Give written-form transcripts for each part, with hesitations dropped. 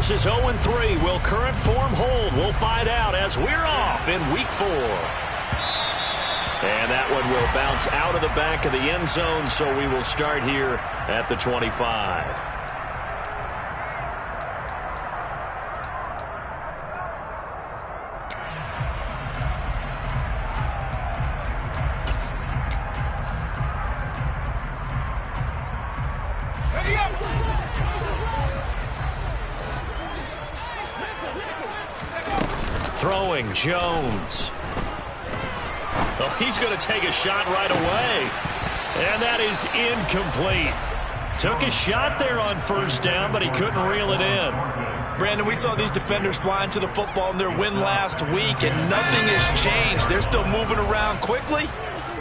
versus 0-3. Will current form hold? We'll find out as we're off in Week 4. And that one will bounce out of the back of the end zone, so we will start here at the 25. Throwing Jones. Oh, he's going to take a shot right away. And that is incomplete. Took a shot there on first down, but he couldn't reel it in. Brandon, we saw these defenders flying to the football in their win last week, and nothing has changed. They're still moving around quickly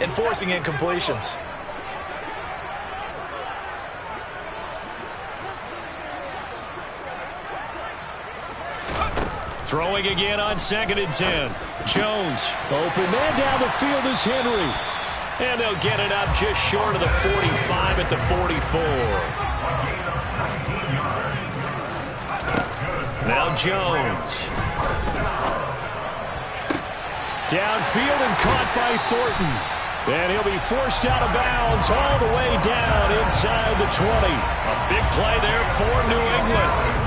and forcing incompletions. Throwing again on 2nd and 10. Jones, open man down the field is Henry. And they'll get it up just short of the 45 at the 44. Now Jones. Downfield and caught by Thornton. And he'll be forced out of bounds all the way down inside the 20. A big play there for New England.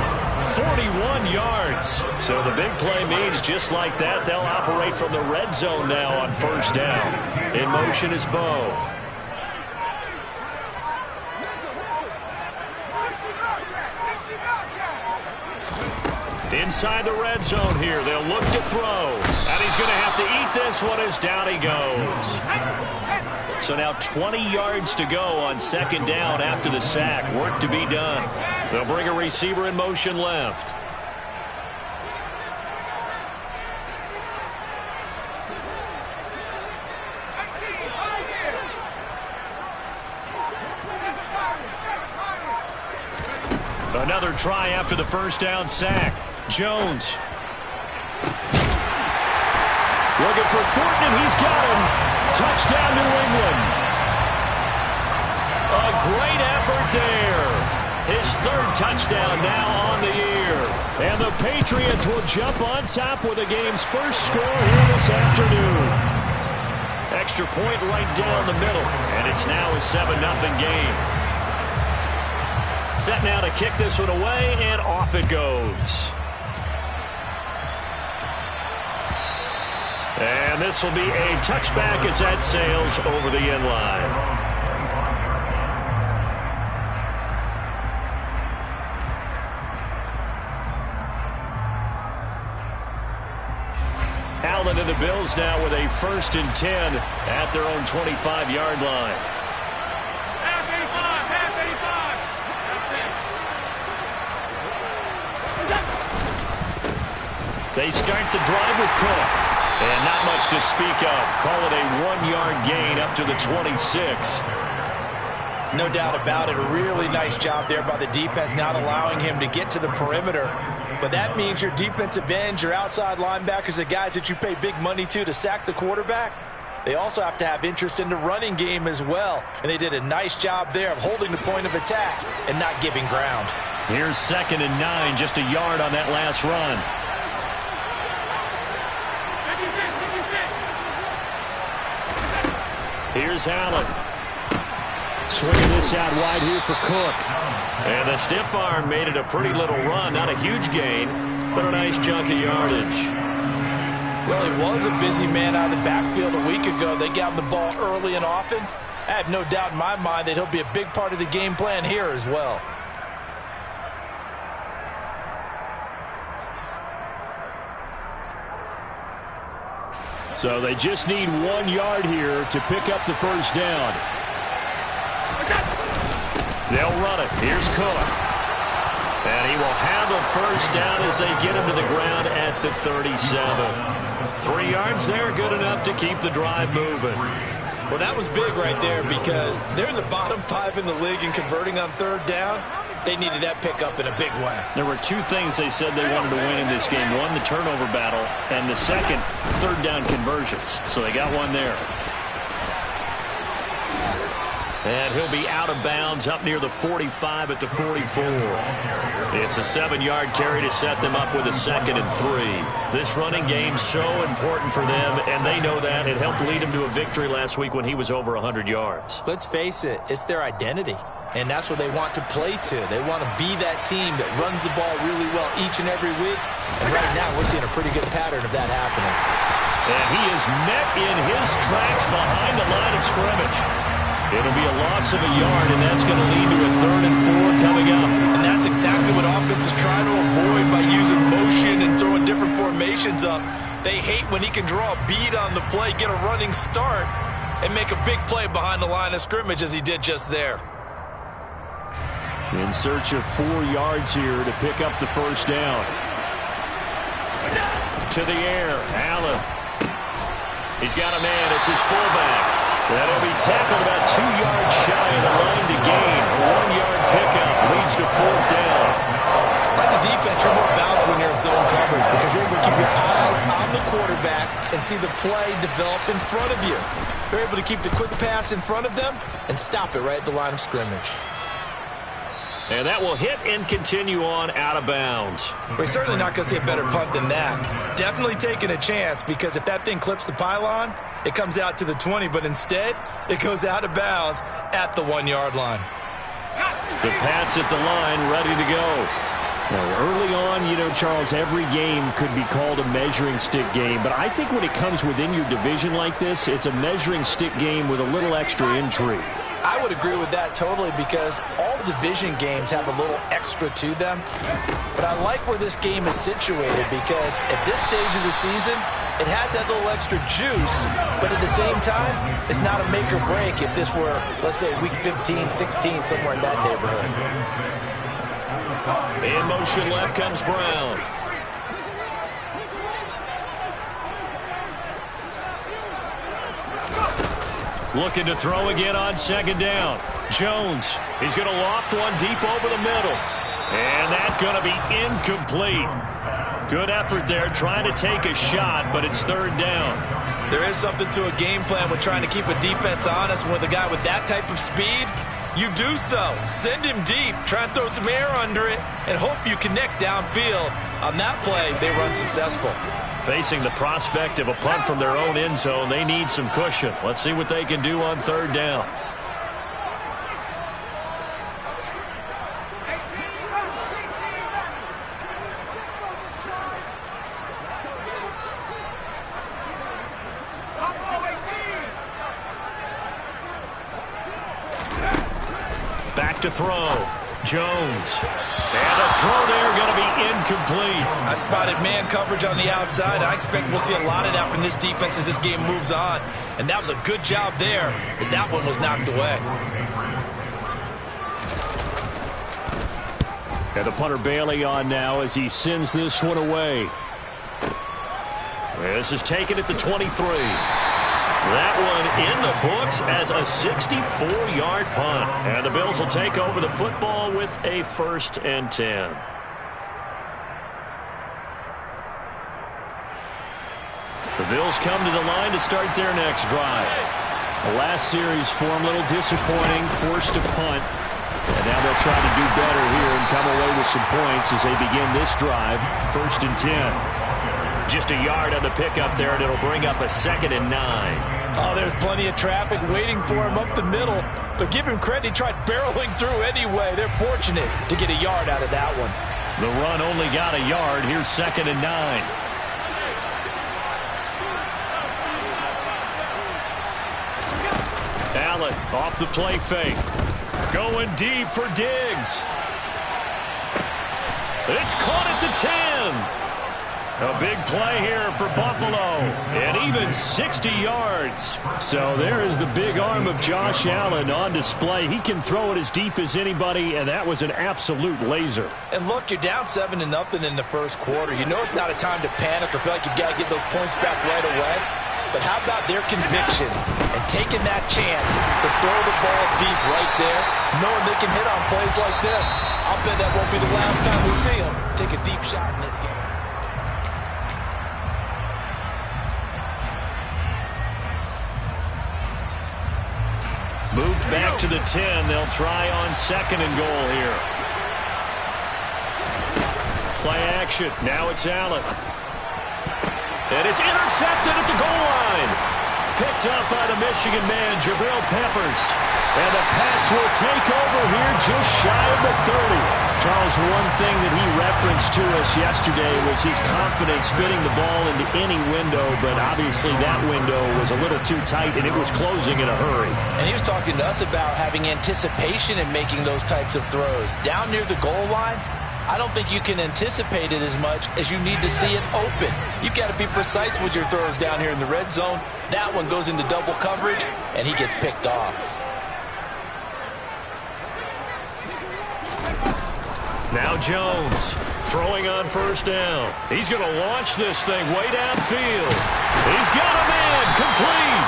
41 yards. So the big play means just like that, they'll operate from the red zone now on first down. In motion is Bo. Inside the red zone here, they'll look to throw. And he's going to have to eat this one as down he goes. So now 20 yards to go on 2nd down after the sack. Work to be done. They'll bring a receiver in motion left. Another try after the first down sack. Jones. Looking for Thornton, and he's got him. Touchdown, New England. A great effort there. His 3rd touchdown now on the year. And the Patriots will jump on top with the game's first score here this afternoon. Extra point right down the middle. And it's now a 7-0 game. Set now to kick this one away, and off it goes. And this will be a touchback as that sails over the end line. Allen and the Bills now with a 1st and 10 at their own 25-yard line. They start the drive with Cook. And not much to speak of. Call it a 1-yard gain up to the 26. No doubt about it. A really nice job there by the defense, not allowing him to get to the perimeter. But that means your defensive ends, your outside linebackers, the guys that you pay big money to sack the quarterback, they also have to have interest in the running game as well. And they did a nice job there of holding the point of attack and not giving ground. Here's 2nd and 9, just a yard on that last run. Here's Allen. Swinging this out wide here for Cook. And the stiff arm made it a pretty little run. Not a huge gain, but a nice chunk of yardage. Well, he was a busy man out of the backfield a week ago. They got him the ball early and often. I have no doubt in my mind that he'll be a big part of the game plan here as well. So they just need 1 yard here to pick up the first down. They'll run it. Here's Cook. And he will have a first down as they get him to the ground at the 37. 3 yards there, good enough to keep the drive moving. Well, that was big right there because they're in the bottom 5 in the league in converting on 3rd down. They needed that pickup in a big way. There were 2 things they said they wanted to win in this game. One, the turnover battle, and the second, 3rd down conversions. So they got one there. And he'll be out of bounds up near the 45 at the 44. It's a 7-yard carry to set them up with a 2nd and 3. This running game's so important for them, and they know that. It helped lead him to a victory last week when he was over 100 yards. Let's face it, it's their identity. And that's what they want to play to. They want to be that team that runs the ball really well each and every week. And right now we're seeing a pretty good pattern of that happening. And he is met in his tracks behind the line of scrimmage. It'll be a loss of a yard, and that's going to lead to a 3rd and 4 coming up. And that's exactly what offenses try to avoid by using motion and throwing different formations up. They hate when he can draw a bead on the play, get a running start, and make a big play behind the line of scrimmage as he did just there. In search of 4 yards here to pick up the first down. To the air, Allen. He's got a man. It's his fullback. That'll be tackled about 2 yards shy of the line to gain. A 1-yard pickup leads to 4th down. As a defense, you're more balanced when you're in zone coverage because you're able to keep your eyes on the quarterback and see the play develop in front of you. You're able to keep the quick pass in front of them and stop it right at the line of scrimmage. And that will hit and continue on out of bounds. We're certainly not going to see a better punt than that. Definitely taking a chance because if that thing clips the pylon, it comes out to the 20, but instead it goes out of bounds at the 1-yard line. The Pats at the line ready to go. Now, early on, you know, Charles, every game could be called a measuring stick game, but I think when it comes within your division like this, it's a measuring stick game with a little extra intrigue. I would agree with that totally because all division games have a little extra to them. But I like where this game is situated because at this stage of the season, it has that little extra juice, but at the same time, it's not a make or break if this were, let's say, week 15, 16, somewhere in that neighborhood. In motion left comes Brown. Looking to throw again on 2nd down. Jones, he's going to loft one deep over the middle. And that's going to be incomplete. Good effort there trying to take a shot, but it's 3rd down. There is something to a game plan with trying to keep a defense honest. With a guy with that type of speed, you do so. Send him deep, try and throw some air under it, and hope you connect downfield. On that play, they run successful. Facing the prospect of a punt from their own end zone, they need some cushion. Let's see what they can do on 3rd down. Back to throw. Jones. And a throw there going to be incomplete. I spotted man coverage on the outside. I expect we'll see a lot of that from this defense as this game moves on. And that was a good job there as that one was knocked away. And the punter Bailey on now as he sends this one away. This is taken at the 23. That one in the books as a 64-yard punt. And the Bills will take over the football with a 1st and 10. The Bills come to the line to start their next drive. The last series for them, a little disappointing, forced to punt. And now they'll try to do better here and come away with some points as they begin this drive, 1st and 10. Just a yard on the pickup there, and it'll bring up a 2nd and 9. Oh, there's plenty of traffic waiting for him up the middle. But give him credit, he tried barreling through anyway. They're fortunate to get a yard out of that one. The run only got a yard. Here's 2nd and 9. Allen off the play fake. Going deep for Diggs. It's caught at the 10. A big play here for Buffalo, and even 60 yards. So there is the big arm of Josh Allen on display. He can throw it as deep as anybody, and that was an absolute laser. And look, you're down 7-0 in the first quarter. You know it's not a time to panic or feel like you've got to get those points back right away. But how about their conviction and taking that chance to throw the ball deep right there, knowing they can hit on plays like this? I'll bet that won't be the last time we see them take a deep shot in this game. Moved back to the 10. They'll try on 2nd and goal here. Play action. Now it's Allen. And it's intercepted at the goal line. Picked up by the Michigan man, Jabril Peppers. And the Pats will take over here just shy of the 30. Charles, one thing that he referenced to us yesterday was his confidence fitting the ball into any window, but obviously that window was a little too tight, and it was closing in a hurry. And he was talking to us about having anticipation in making those types of throws. Down near the goal line, I don't think you can anticipate it as much as you need to see it open. You've got to be precise with your throws down here in the red zone. That one goes into double coverage, and he gets picked off. Now Jones throwing on 1st down. He's going to launch this thing way downfield. He's got a man complete.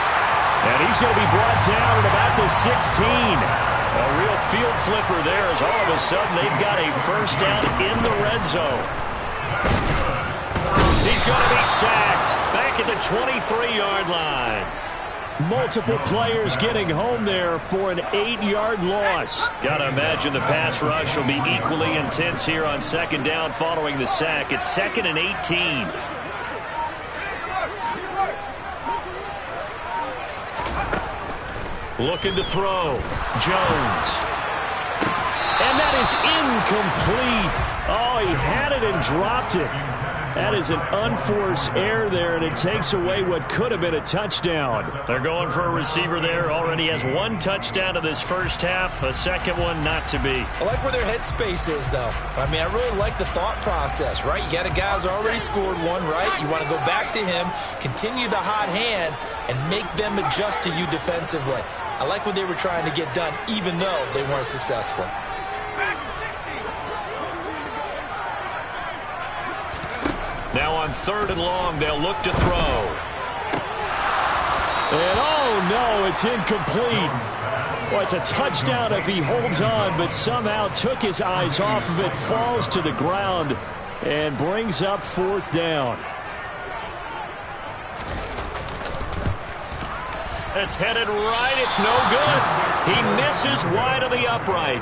And he's going to be brought down at about the 16. A real field flipper there as all of a sudden they've got a 1st down in the red zone. He's going to be sacked back at the 23-yard line. Multiple players getting home there for an 8-yard loss. Got to imagine the pass rush will be equally intense here on 2nd down following the sack. It's 2nd and 18. Looking to throw. Jones. And that is incomplete. Oh, he had it and dropped it. That is an unforced error there, and it takes away what could have been a touchdown. They're going for a receiver there. Already has 1 touchdown in this first half. A 2nd one not to be. I like where their headspace is, though. I mean, I really like the thought process, right? You got a guy who's already scored 1, right? You want to go back to him, continue the hot hand, and make them adjust to you defensively. I like what they were trying to get done, even though they weren't successful. Now on 3rd and long, they'll look to throw. And oh no, it's incomplete. Well, it's a touchdown if he holds on, but somehow took his eyes off of it, falls to the ground, and brings up 4th down. It's headed right. It's no good. He misses wide of the upright.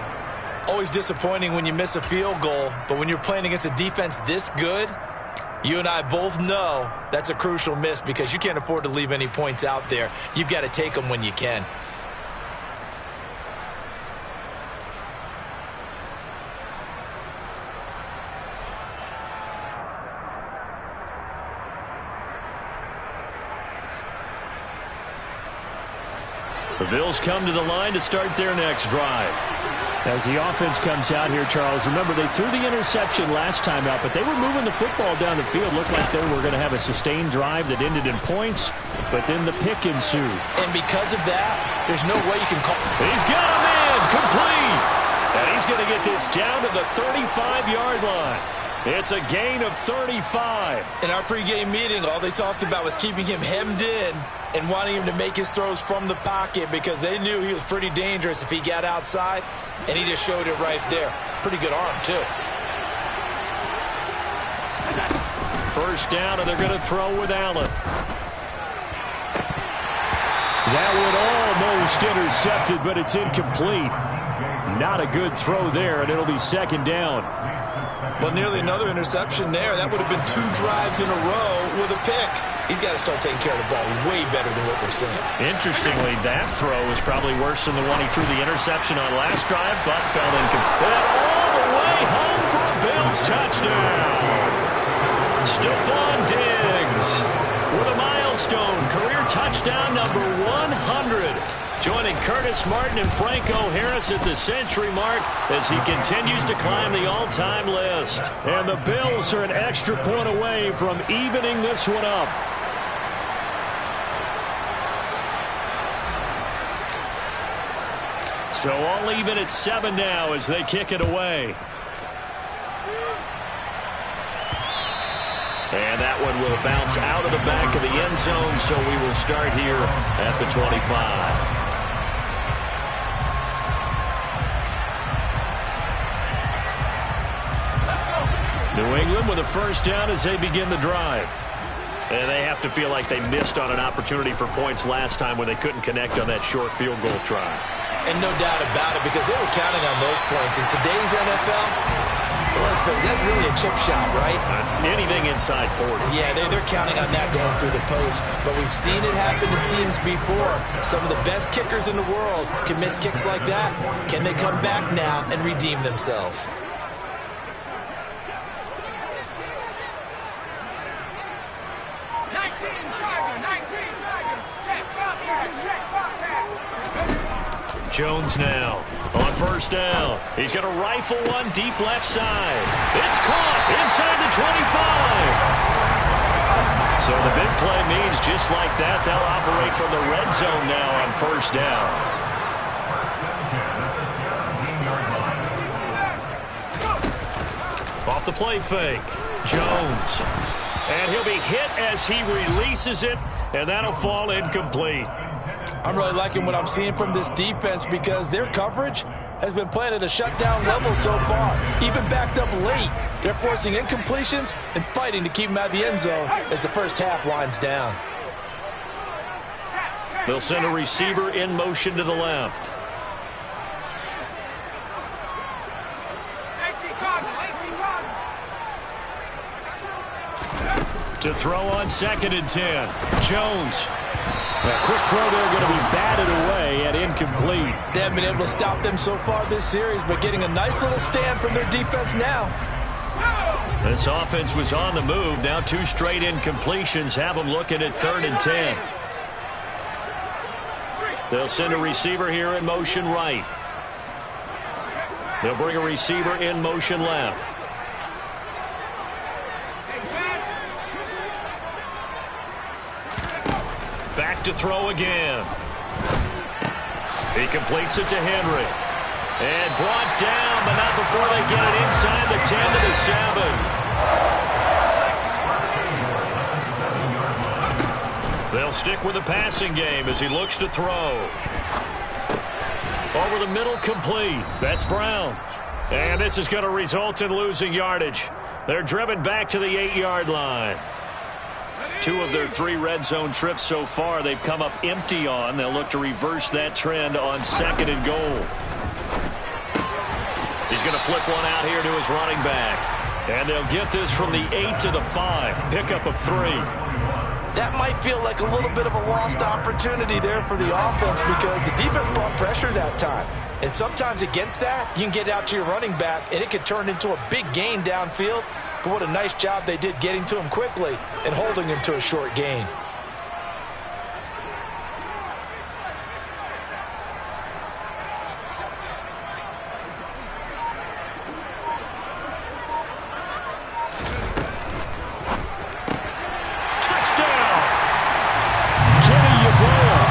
Always disappointing when you miss a field goal, but when you're playing against a defense this good, you and I both know that's a crucial miss because you can't afford to leave any points out there. You've got to take them when you can. The Bills come to the line to start their next drive. As the offense comes out here, Charles, remember they threw the interception last time out, but they were moving the football down the field. Looked like they were going to have a sustained drive that ended in points, but then the pick ensued. And because of that, there's no way you can call. He's got a man complete. And he's going to get this down to the 35-yard line. It's a gain of 35. In our pregame meeting, all they talked about was keeping him hemmed in and wanting him to make his throws from the pocket because they knew he was pretty dangerous if he got outside, and he just showed it right there. Pretty good arm, too. 1st down, and they're going to throw with Allen. That one almost intercepted, but it's incomplete. Not a good throw there, and it'll be 2nd down. Well, nearly another interception there. That would have been 2 drives in a row with a pick. He's got to start taking care of the ball way better than what we're seeing. Interestingly, that throw was probably worse than the one he threw the interception on last drive, but fell incomplete. All the way home for a Bills touchdown. Stephon Diggs with a milestone career touchdown number 100. Joining Curtis Martin and Franco Harris at the century mark as he continues to climb the all-time list. And the Bills are an extra point away from evening this one up. So all even at 7 now as they kick it away. And that one will bounce out of the back of the end zone, so we will start here at the 25. New England with a 1st down as they begin the drive. And they have to feel like they missed on an opportunity for points last time when they couldn't connect on that short field goal try. And no doubt about it, because they were counting on those points. In today's NFL, that's really a chip shot, right? That's anything inside 40. Yeah, they're counting on that going through the post. But we've seen it happen to teams before. Some of the best kickers in the world can miss kicks like that. Can they come back now and redeem themselves? Jones now on first down. He's going to rifle one deep left side. It's caught inside the 25. So the big play means just like that, they'll operate from the red zone now on first down. Off the play fake. Jones. And he'll be hit as he releases it, and that'll fall incomplete. I'm really liking what I'm seeing from this defense because their coverage has been playing at a shutdown level so far. Even backed up late, they're forcing incompletions and fighting to keep them out of the end zone as the first half winds down. They'll send a receiver in motion to the left. To throw on 2nd and 10. Jones. A quick throw there going to be batted away and incomplete. They haven't been able to stop them so far this series, but getting a nice little stand from their defense now. This offense was on the move. Now 2 straight incompletions have them looking at 3rd and 10. They'll send a receiver here in motion right. They'll bring a receiver in motion left. Back to throw again. He completes it to Henry. And brought down, but not before they get it inside the 10 to the 7. They'll stick with the passing game as he looks to throw. Over the middle, complete. That's Brown. And this is going to result in losing yardage. They're driven back to the 8-yard line. 2 of their 3 red zone trips so far they've come up empty on. They'll look to reverse that trend on 2nd and goal. He's going to flip one out here to his running back. And they'll get this from the 8 to the 5. Pickup of 3. That might feel like a little bit of a lost opportunity there for the offense because the defense brought pressure that time. And sometimes against that, you can get out to your running back, and it could turn into a big gain downfield. But what a nice job they did getting to him quickly and holding him to a short gain. Touchdown! Kenny Yeboah,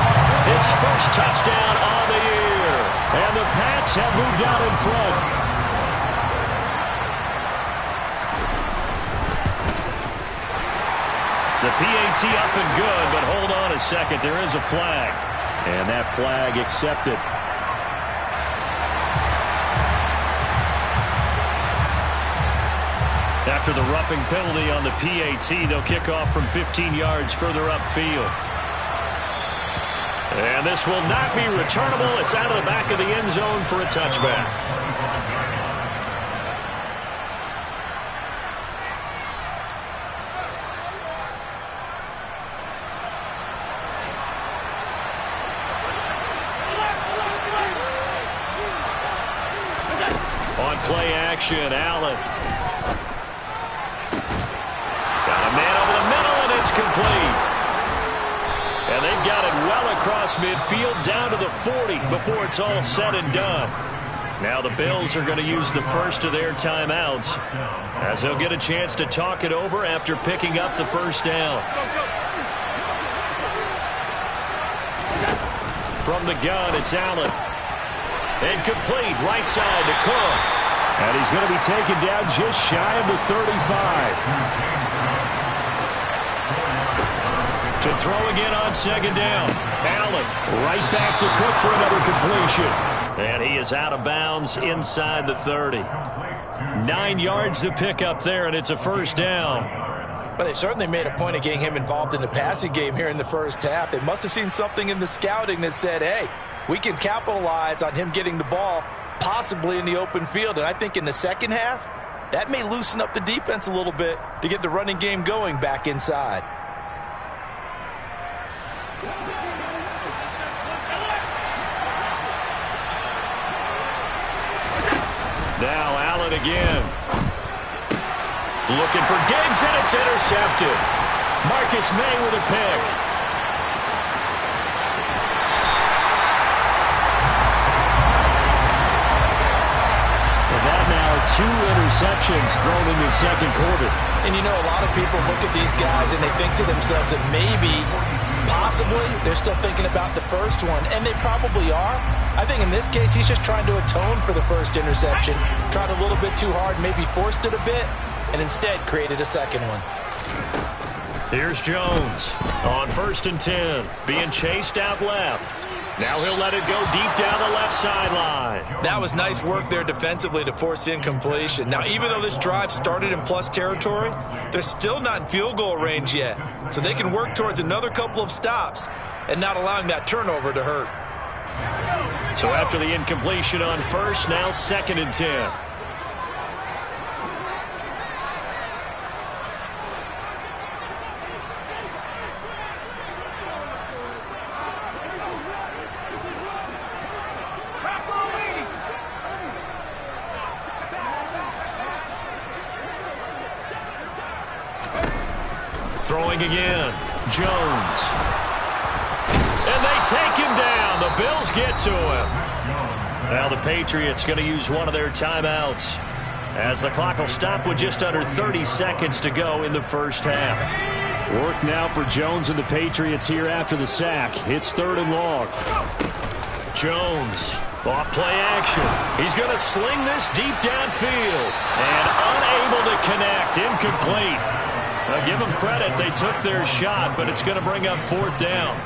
his first touchdown on the year. And the Pats have moved out in front. The PAT up and good, but hold on a second. There is a flag. And that flag accepted. After the roughing penalty on the PAT, they'll kick off from 15 yards further upfield. And this will not be returnable. It's out of the back of the end zone for a touchback. Play action, Allen. Got a man over the middle, and it's complete. And they've got it well across midfield, down to the 40 before it's all said and done. Now the Bills are going to use the first of their timeouts as they'll get a chance to talk it over after picking up the first down. From the gun, it's Allen. And complete, right side to Cook. And he's going to be taken down just shy of the 35. To throw again on 2nd down. Allen right back to Cook for another completion. And he is out of bounds inside the 30. 9 yards to pick up there, and it's a first down. But they certainly made a point of getting him involved in the passing game here in the first half. They must have seen something in the scouting that said, hey, we can capitalize on him getting the ball possibly in the open field. And I think in the second half, that may loosen up the defense a little bit to get the running game going back inside. Now Allen again. Looking for Diggs, and it's intercepted. Marcus May with a pick. And that now 2 interceptions thrown in the second quarter. And you know, a lot of people look at these guys and they think to themselves that maybe, possibly, they're still thinking about the first one, and they probably are. I think in this case, he's just trying to atone for the first interception. Tried a little bit too hard, maybe forced it a bit, and instead created a second one. Here's Jones on 1st and 10, being chased out left. Now he'll let it go deep down the left sideline. That was nice work there defensively to force incompletion. Now, even though this drive started in plus territory, they're still not in field goal range yet. So they can work towards another couple of stops and not allowing that turnover to hurt. So after the incompletion on 1st, now 2nd and 10. Throwing again, Jones. And they take him down. The Bills get to him. Now the Patriots going to use one of their timeouts as the clock will stop with just under 30 seconds to go in the first half. Work now for Jones and the Patriots here after the sack. It's 3rd and long. Jones, off play action. He's going to sling this deep downfield and unable to connect. Incomplete. Now give them credit. They took their shot, but it's going to bring up 4th down.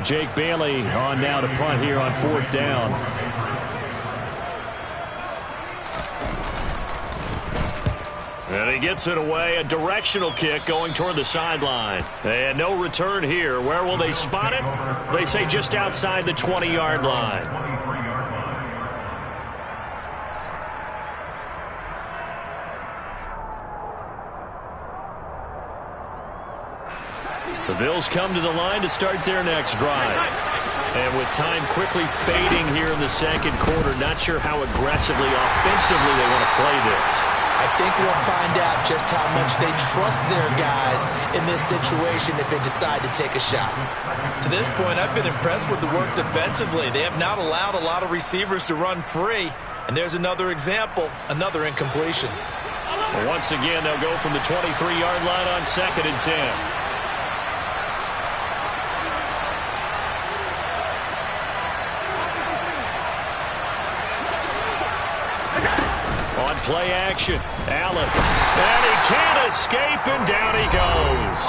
Jake Bailey on now to punt here on 4th down. And he gets it away. A directional kick going toward the sideline. And no return here. Where will they spot it? They say just outside the 20-yard line. The Bills come to the line to start their next drive. And with time quickly fading here in the second quarter, not sure how aggressively, offensively they want to play this. I think we'll find out just how much they trust their guys in this situation if they decide to take a shot. To this point, I've been impressed with the work defensively. They have not allowed a lot of receivers to run free. And there's another example, another incompletion. Well, once again, they'll go from the 23-yard line on 2nd and 10. Play action. Allen. And he can't escape, and down he goes.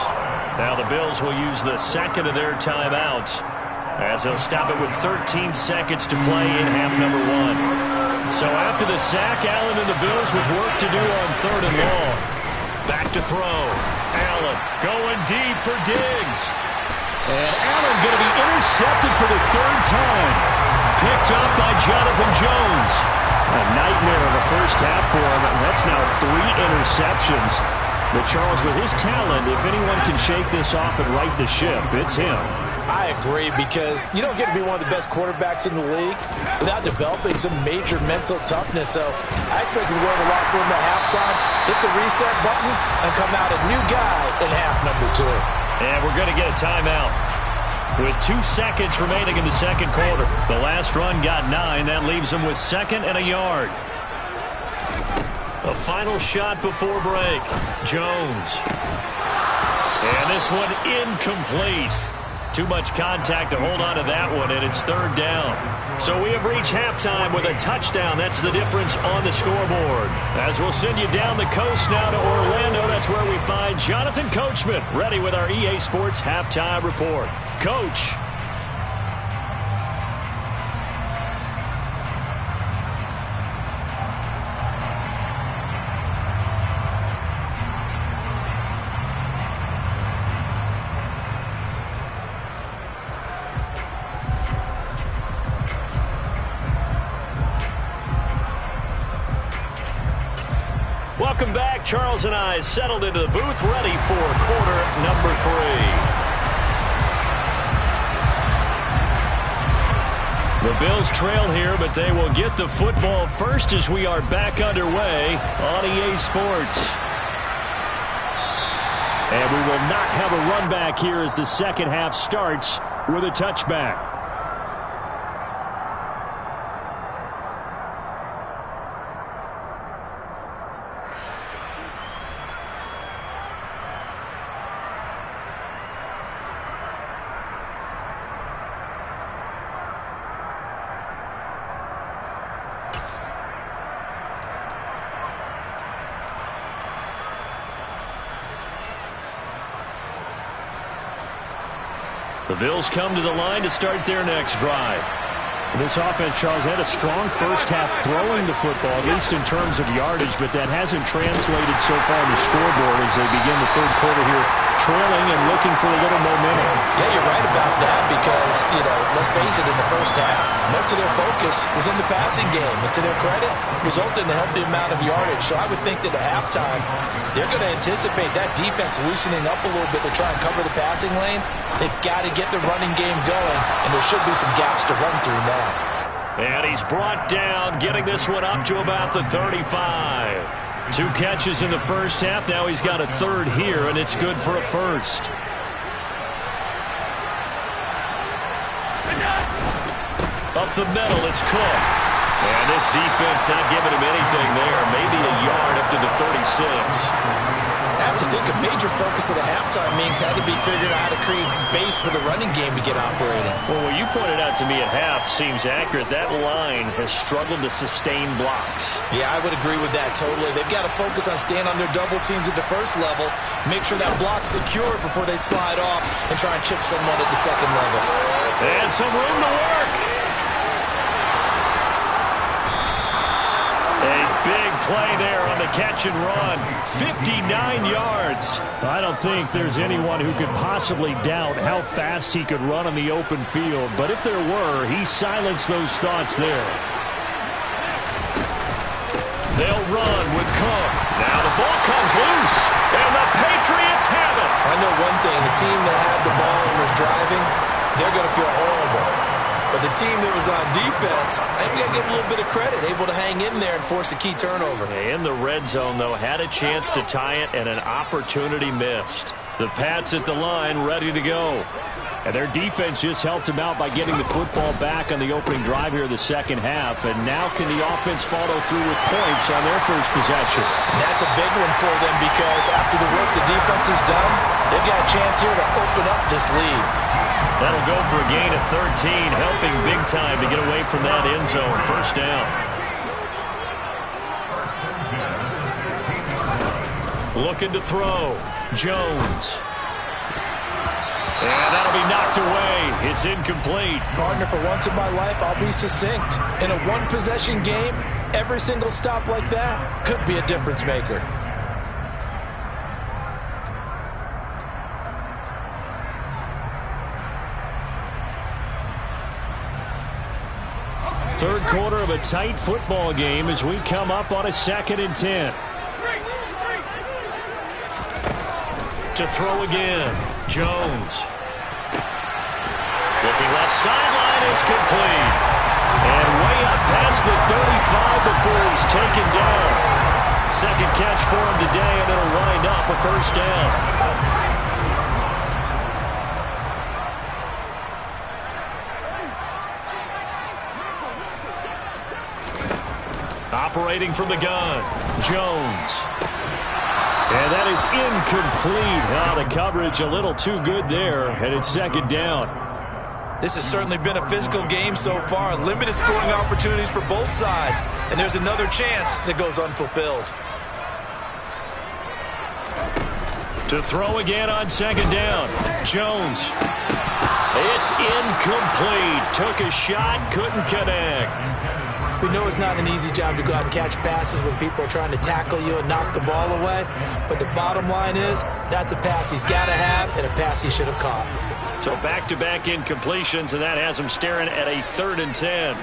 Now the Bills will use the second of their timeouts as they'll stop it with 13 seconds to play in half number 1. So after the sack, Allen and the Bills with work to do on 3rd and long. Back to throw. Allen going deep for Diggs. And Allen going to be intercepted for the 3rd time. Picked up by Jonathan Jones. A nightmare of a first half for him. That's now 3 interceptions. But Charles, with his talent, if anyone can shake this off and right the ship, it's him. I agree, because you don't get to be one of the best quarterbacks in the league without developing some major mental toughness. So I expect him to go to the locker room at halftime, hit the reset button, and come out a new guy in half number 2. And we're going to get a timeout. With 2 seconds remaining in the second quarter. The last run got 9. That leaves them with 2nd and a yard. A final shot before break. Jones. And this one incomplete. Too much contact to hold on to that one, and it's 3rd down. So we have reached halftime with a touchdown. That's the difference on the scoreboard. As we'll send you down the coast now to Orlando, that's where we find Jonathan Coachman, ready with our EA Sports Halftime Report. Coach. Welcome back. Charles and I settled into the booth, ready for quarter number 3. The Bills trail here, but they will get the football first as we are back underway on EA Sports. And we will not have a run back here as the second half starts with a touchback. The Bills come to the line to start their next drive. This offense, Charles, had a strong first half throwing the football, at least in terms of yardage, but that hasn't translated so far on the scoreboard as they begin the third quarter here, trailing and looking for a little momentum. Yeah, you're right about that because, let's face it, in the first half, most of their focus was in the passing game. And to their credit, resulted in a healthy amount of yardage. So I would think that at halftime, they're going to anticipate that defense loosening up a little bit to try and cover the passing lanes. They've got to get the running game going, and there should be some gaps to run through now. And he's brought down, getting this one up to about the 35. 2 catches in the first half. Now he's got a third here, and it's good for a first. Up the middle, it's Cook. And this defense not giving him anything there. Maybe a yard up to the 36. I have to think a major focus of the halftime means had to be figuring out how to create space for the running game to get operating. Well, what you pointed out to me at half seems accurate. That line has struggled to sustain blocks. Yeah, I would agree with that totally. They've got to focus on staying on their double teams at the first level, make sure that block's secure before they slide off and try and chip someone at the second level. And some room to work. A big play there on the catch and run. 59 yards. I don't think there's anyone who could possibly doubt how fast he could run on the open field. But if there were, he silenced those thoughts there. They'll run with Cook. Now the ball comes loose. And the Patriots have it. I know one thing. The team that had the ball and was driving, they're going to feel horrible. But the team that was on defense, I think we got to give a little bit of credit, able to hang in there and force a key turnover. In the red zone, though, had a chance to tie it and an opportunity missed. The Pats at the line, ready to go. And their defense just helped them out by getting the football back on the opening drive here in the second half. And now can the offense follow through with points on their first possession? And that's a big one for them because after the work the defense has done, they've got a chance here to open up this lead. That'll go for a gain of 13, helping big time to get away from that end zone. First down. Looking to throw. Jones. And that'll be knocked away. It's incomplete. Partner, for once in my life, I'll be succinct. In a one-possession game, every single stop like that could be a difference maker. Third quarter of a tight football game as we come up on a 2nd and 10. To throw again. Jones. Looking left sideline, it's complete. And way up past the 35 before he's taken down. Second catch for him today, and it'll wind up a first down. Operating from the gun, Jones. And that is incomplete. The coverage a little too good there, and it's second down. This has certainly been a physical game so far. Limited scoring opportunities for both sides. And there's another chance that goes unfulfilled. To throw again on second down, Jones. It's incomplete. Took a shot, couldn't connect. We know it's not an easy job to go out and catch passes when people are trying to tackle you and knock the ball away. But the bottom line is, that's a pass he's got to have and a pass he should have caught. So back-to-back incompletions, and that has him staring at a 3rd and 10.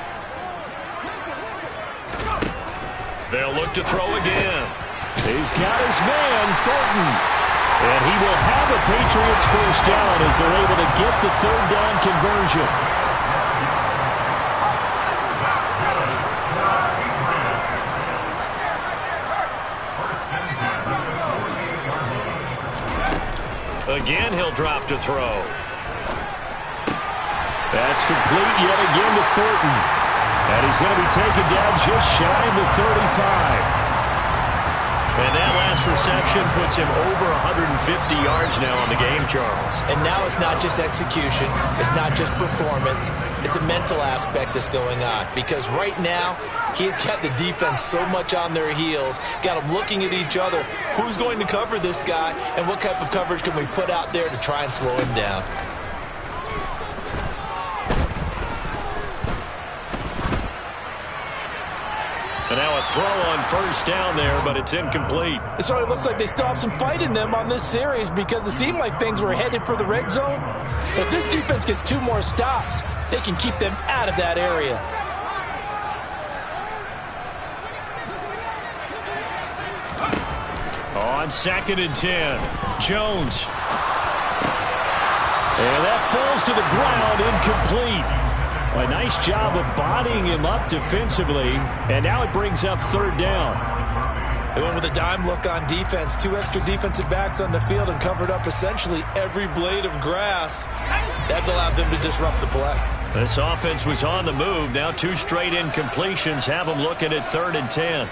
They'll look to throw again. He's got his man, Thornton. And he will have a Patriots first down as they're able to get the third down conversion. Again, he'll drop to throw. That's complete yet again to Thornton. And he's going to be taken down just shy of the 35. And that last reception puts him over 150 yards now on the game, Charles. And now it's not just execution. It's not just performance. It's a mental aspect that's going on. Because right now, he's got the defense so much on their heels, got them looking at each other. Who's going to cover this guy, and what type of coverage can we put out there to try and slow him down? And now a throw on first down there, but it's incomplete. It certainly looks like they still have some fight in them on this series because it seemed like things were headed for the red zone. But if this defense gets 2 more stops, they can keep them out of that area. On 2nd and 10, Jones. And that falls to the ground, incomplete. A nice job of bodying him up defensively, and now it brings up third down. They went with a dime look on defense. 2 extra defensive backs on the field and covered up essentially every blade of grass. That allowed them to disrupt the play. This offense was on the move. Now 2 straight incompletions have them looking at 3rd and 10.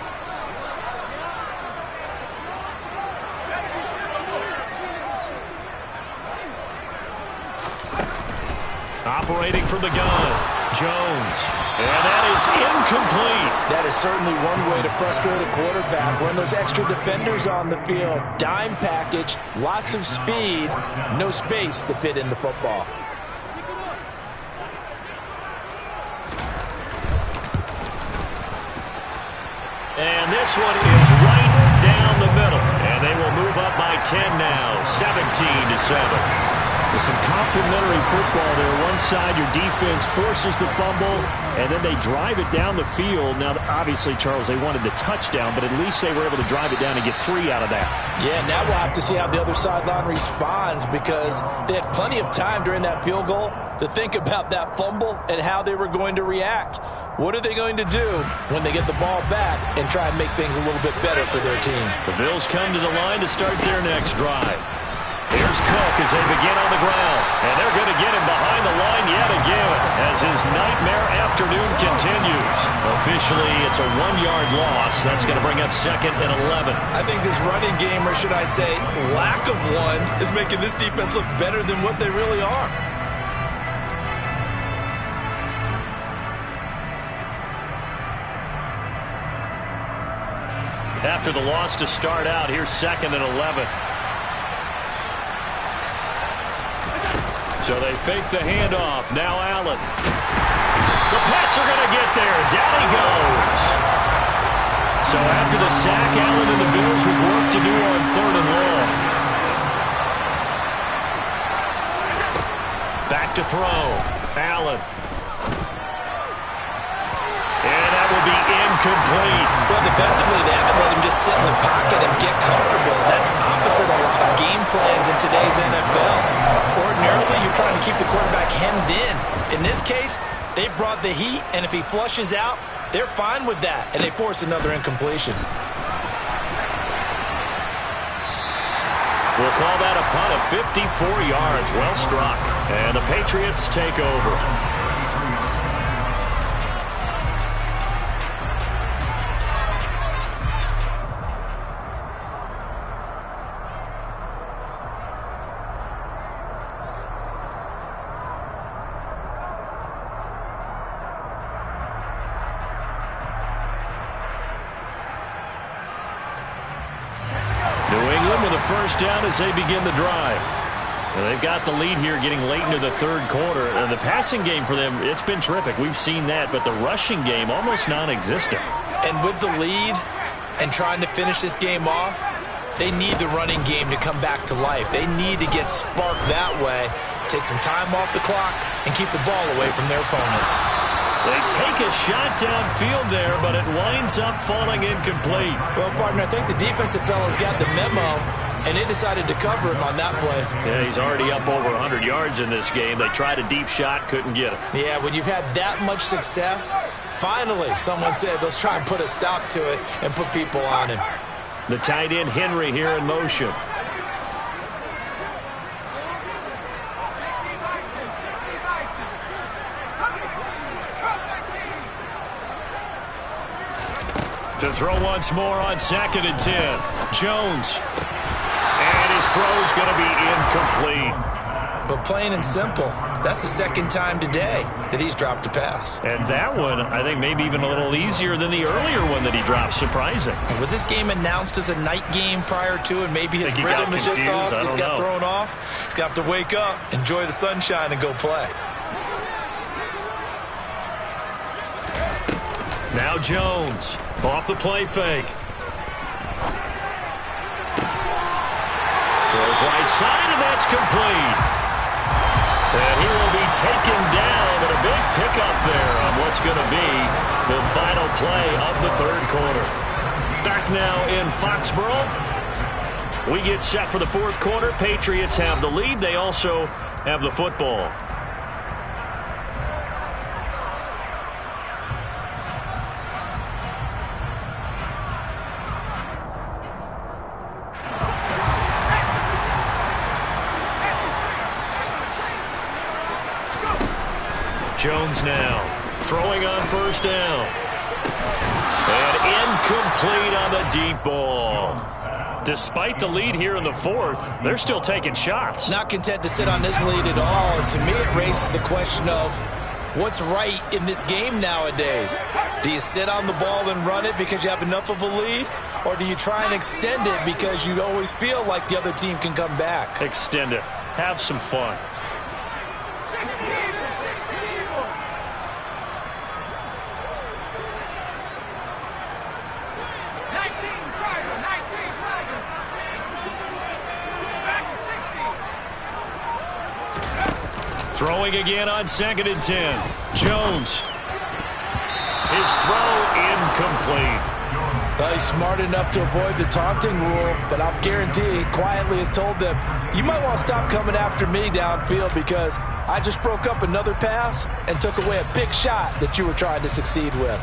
Operating from the gun, Jones. And that is incomplete. That is certainly one way to frustrate a quarterback. Run those extra defenders on the field. Dime package, lots of speed, no space to fit in the football. And this one is right down the middle. And they will move up by 10 now, 17-7. With some complimentary football there. One side, your defense forces the fumble, and then they drive it down the field. Now, obviously, Charles, they wanted the touchdown, but at least they were able to drive it down and get 3 out of that. Yeah, now we'll have to see how the other sideline responds because they had plenty of time during that field goal to think about that fumble and how they were going to react. What are they going to do when they get the ball back and try and make things a little bit better for their team? The Bills come to the line to start their next drive. Here's Cook as they begin on the ground. And they're going to get him behind the line yet again as his nightmare afternoon continues. Officially, it's a 1-yard loss. That's going to bring up 2nd and 11. I think this running game, or should I say lack of one, is making this defense look better than what they really are. After the loss to start out, here's 2nd and 11. So they fake the handoff. Now Allen. The Pats are going to get there. Down he goes. So after the sack, Allen and the Bills with work to do on 3rd and long. Back to throw. Allen. And that will be incomplete. Well, defensively, they haven't let him just sit in the pocket and get comfortable. That's opposite a lot of game plans in today's NFL. Ordinarily, you're trying to keep the quarterback hemmed in. In this case, they brought the heat, and if he flushes out, they're fine with that, and they force another incompletion. We'll call that a punt of 54 yards. Well struck. And the Patriots take over. First down as they begin the drive. And they've got the lead here getting late into the 3rd quarter. And the passing game for them, it's been terrific. We've seen that, but the rushing game almost non-existent. And with the lead and trying to finish this game off, they need the running game to come back to life. They need to get sparked that way, take some time off the clock, and keep the ball away from their opponents. They take a shot downfield there, but it winds up falling incomplete. Well, partner, I think the defensive fellas got the memo, and they decided to cover him on that play. Yeah, he's already up over 100 yards in this game. They tried a deep shot, couldn't get it. Yeah, when you've had that much success, finally someone said, let's try and put a stop to it and put people on him. The tight end Henry here in motion. To throw once more on 2nd and 10. Jones. And his throw's going to be incomplete. But plain and simple, that's the second time today that he's dropped a pass. And that one, I think, maybe even a little easier than the earlier one that he dropped. Surprising. Was this game announced as a night game prior to, and maybe his rhythm is just off? He's got thrown off. He's going to have to wake up, enjoy the sunshine, and go play. Now Jones. Off the play fake. Throws right side, and that's complete. And he will be taken down, but a big pickup there on what's going to be the final play of the third quarter. Back now in Foxborough. We get set for the fourth quarter. Patriots have the lead. They also have the football. Jones now throwing on first down. And incomplete on the deep ball. Despite the lead here in the fourth, they're still taking shots. Not content to sit on this lead at all. And to me, it raises the question of what's right in this game nowadays. Do you sit on the ball and run it because you have enough of a lead? Or do you try and extend it because you always feel like the other team can come back? Extend it. Have some fun. Throwing again on 2nd and 10. Jones. His throw incomplete. Well, he's smart enough to avoid the taunting rule, but I'll guarantee he quietly has told them, you might want to stop coming after me downfield because I just broke up another pass and took away a big shot that you were trying to succeed with.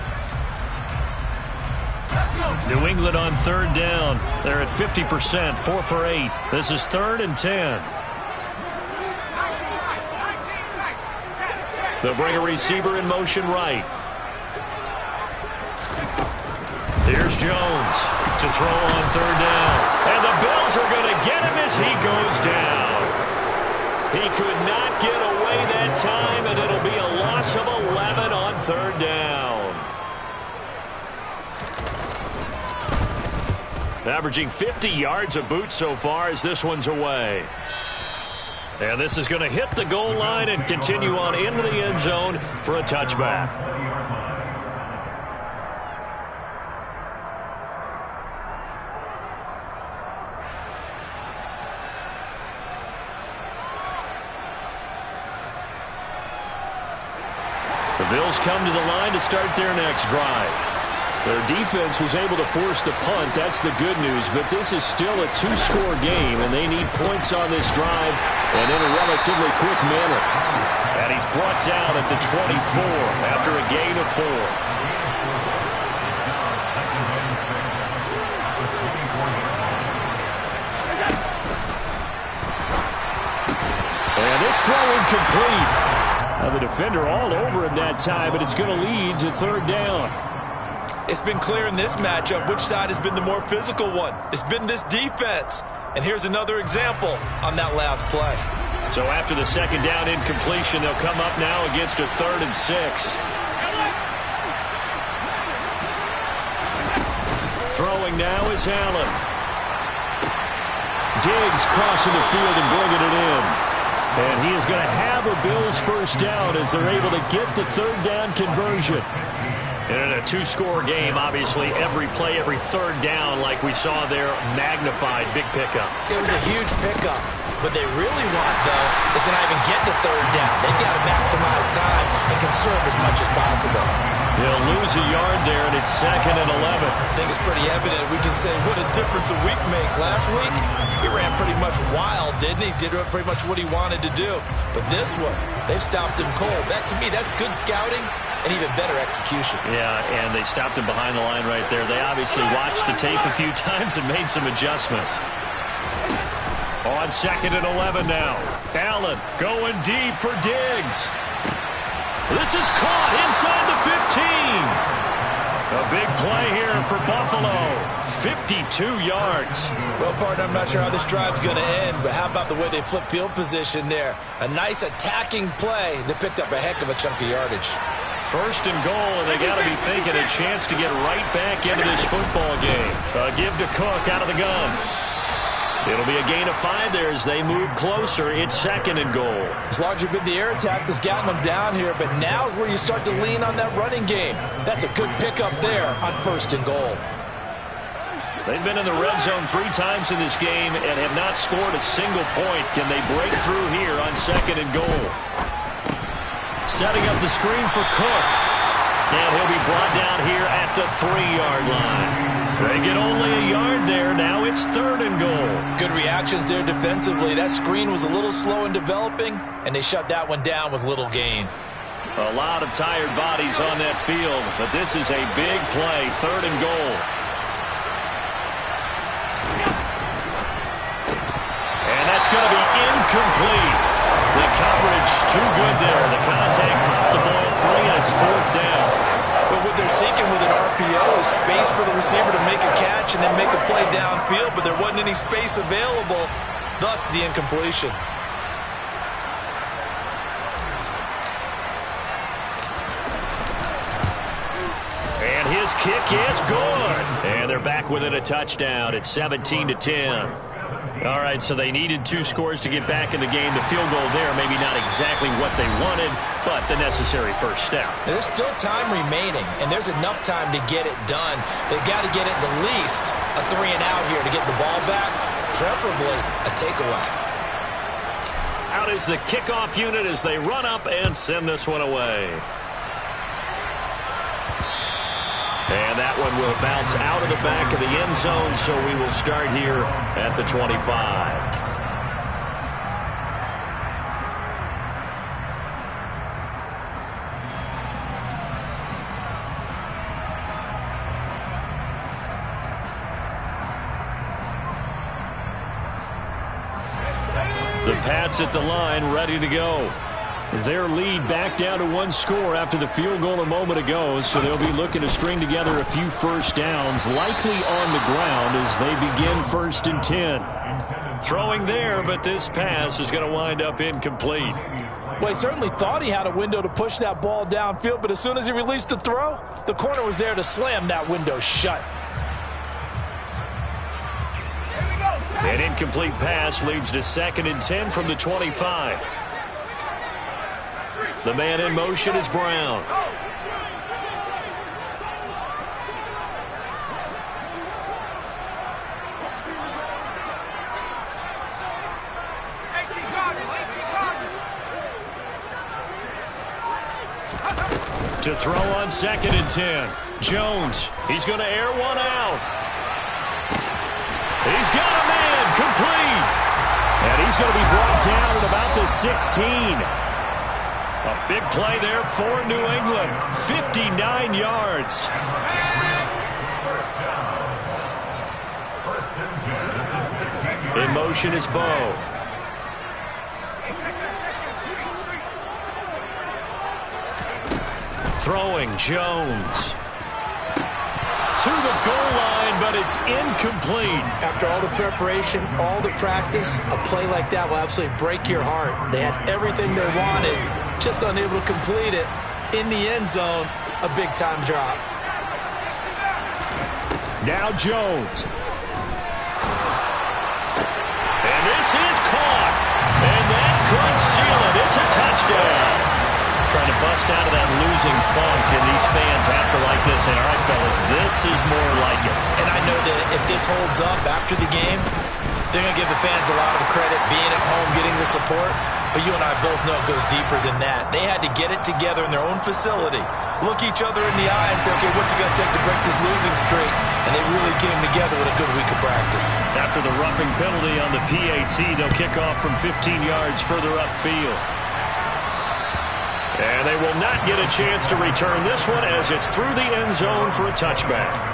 New England on third down. They're at 50%, 4 for 8. This is 3rd and 10. They'll bring a receiver in motion right. Here's Jones to throw on third down. And the Bills are going to get him as he goes down. He could not get away that time, and it'll be a loss of 11 on third down. Averaging 50 yards a boot so far as this one's away. And this is going to hit the goal line and continue on into the end zone for a touchback. The Bills come to the line to start their next drive. Their defense was able to force the punt. That's the good news. But this is still a two-score game, and they need points on this drive and in a relatively quick manner. And he's brought down at the 24 after a gain of 4. And this throw incomplete. Now the defender all over him that time, but it's going to lead to third down. It's been clear in this matchup which side has been the more physical one. It's been this defense. And here's another example on that last play. So after the second down incompletion, they'll come up now against a 3rd and 6. Throwing now is Allen. Diggs crossing the field and bringing it in. And he is going to have a Bills first down as they're able to get the third down conversion. And in a two-score game, obviously, every play, every third down, like we saw there, magnified, big pickup. It was a huge pickup. What they really want, though, is to not even get to third down. They've got to maximize time and conserve as much as possible. He'll lose a yard there, and it's 2nd and 11. I think it's pretty evident. We can say what a difference a week makes. Last week, he ran pretty much wild, didn't he? Did pretty much what he wanted to do. But this one, they've stopped him cold. That, to me, that's good scouting and even better execution. Yeah, and they stopped him behind the line right there. They obviously watched the tape a few times and made some adjustments. On 2nd and 11 now. Allen going deep for Diggs. This is caught inside the 15. A big play here for Buffalo. 52 yards. Well, partner, I'm not sure how this drive's going to end, but how about the way they flip field position there? A nice attacking play that picked up a heck of a chunk of yardage. 1st and goal, and they got to be thinking a chance to get right back into this football game. Give to Cook out of the gun. It'll be a gain of 5 there as they move closer. It's 2nd and goal. It's largely been the air attack that's gotten them down here, but now is where you start to lean on that running game. That's a good pickup there on 1st and goal. They've been in the red zone 3 times in this game and have not scored a single point. Can they break through here on 2nd and goal? Setting up the screen for Cook. And he'll be brought down here at the 3-yard line. They get only a yard there. Now it's 3rd and goal. Good reactions there defensively. That screen was a little slow in developing, and they shut that one down with little gain. A lot of tired bodies on that field, but this is a big play. 3rd and goal. And that's going to be incomplete. The coverage too good there. The contact popped the ball free, and it's 4th down. But what they're seeking with an RPO is space for the receiver to make a catch and then make a play downfield, but there wasn't any space available, thus the incompletion. And his kick is good. And they're back within a touchdown. It's 17-10. All right, so they needed 2 scores to get back in the game. The field goal there, maybe not exactly what they wanted, but the necessary first step. There's still time remaining, and there's enough time to get it done. They've got to get at the least a 3-and-out here to get the ball back, preferably a takeaway. Out is the kickoff unit as they run up and send this one away. And that one will bounce out of the back of the end zone, so we will start here at the 25. The Pats at the line, ready to go. Their lead back down to 1 score after the field goal a moment ago, so they'll be looking to string together a few first downs, likely on the ground as they begin 1st and 10. Throwing there, but this pass is going to wind up incomplete. Well, he certainly thought he had a window to push that ball downfield, but as soon as he released the throw, the corner was there to slam that window shut. An incomplete pass leads to 2nd and 10 from the 25. The man in motion is Brown. To throw on 2nd and 10. Jones, he's going to air one out. He's got a man complete. And he's going to be brought down at about the 16. A big play there for New England. 59 yards. In motion is Bo. Throwing Jones. To the goal line, but it's incomplete. After all the preparation, all the practice, a play like that will absolutely break your heart. They had everything they wanted, just unable to complete it. In the end zone, a big-time drop. Now Jones. And this is caught. And that could seal it. It's a touchdown. Trying to bust out of that losing funk, and these fans have to like this. And all right, fellas, this is more like it. And I know that if this holds up after the game, they're going to give the fans a lot of credit being at home. the support, but you and I both know it goes deeper than that. They had to get it together in their own facility, look each other in the eye and say, okay, what's it going to take to break this losing streak? And they really came together with a good week of practice. After the roughing penalty on the PAT, they'll kick off from 15 yards further upfield. And they will not get a chance to return this one as it's through the end zone for a touchback.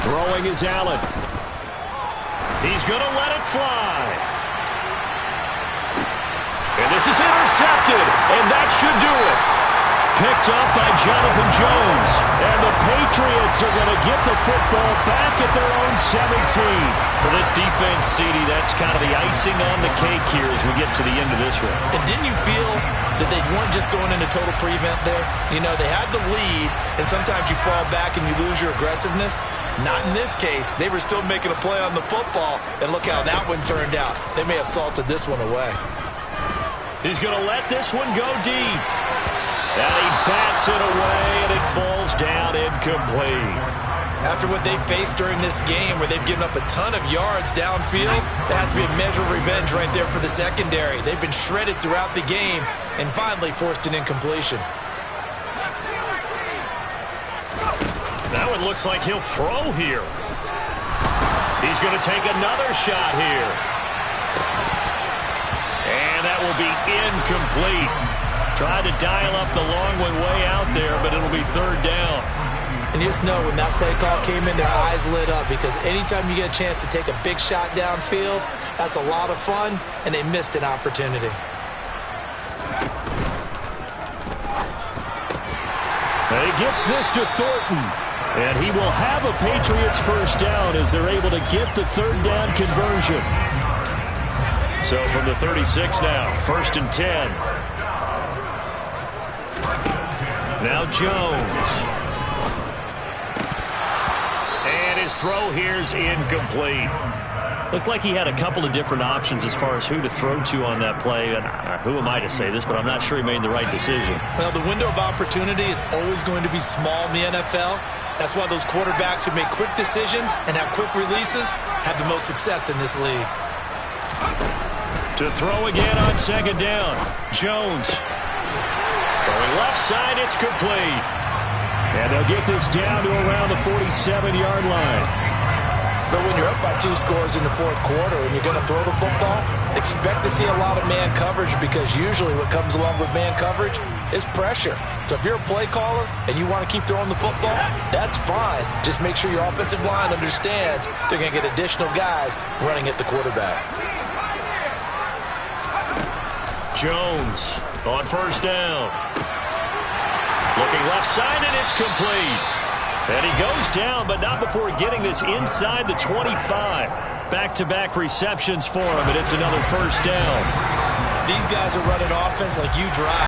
Throwing is Allen. He's going to let it fly. And this is intercepted, and that should do it. Picked up by Jonathan Jones. And the Patriots are going to get the football back at their own 17. For this defense, CD, that's kind of the icing on the cake here as we get to the end of this one. And didn't you feel that they weren't just going into total prevent there? You know, they had the lead, and sometimes you fall back and you lose your aggressiveness. Not in this case. They were still making a play on the football, and look how that one turned out. They may have salted this one away. He's going to let this one go deep. And he bats it away, and it falls down incomplete. After what they've faced during this game where they've given up a ton of yards downfield, that has to be a measure of revenge right there for the secondary. They've been shredded throughout the game and finally forced an incompletion. Now it looks like he'll throw here. He's going to take another shot here. And that will be incomplete. Tried to dial up the long one way out there, but it'll be third down. And you just know when that play call came in, their eyes lit up because anytime you get a chance to take a big shot downfield, that's a lot of fun, and they missed an opportunity. And he gets this to Thornton. And he will have a Patriots first down as they're able to get the third down conversion. So from the 36 now, 1st and 10. Now Jones. And his throw here's incomplete. Looked like he had a couple of different options as far as who to throw to on that play. And who am I to say this, but I'm not sure he made the right decision. Well, the window of opportunity is always going to be small in the NFL. That's why those quarterbacks who make quick decisions and have quick releases have the most success in this league. To throw again on second down. Jones. Throwing left side, it's complete. And they'll get this down to around the 47-yard line. But when you're up by 2 scores in the fourth quarter and you're going to throw the football, expect to see a lot of man coverage because usually what comes along with man coverage is pressure. So if you're a play caller and you want to keep throwing the football, that's fine. Just make sure your offensive line understands they're going to get additional guys running at the quarterback. Jones on first down. Looking left side, and it's complete. And he goes down, but not before getting this inside the 25. Back-to-back receptions for him, and it's another first down. These guys are running offense like you drive.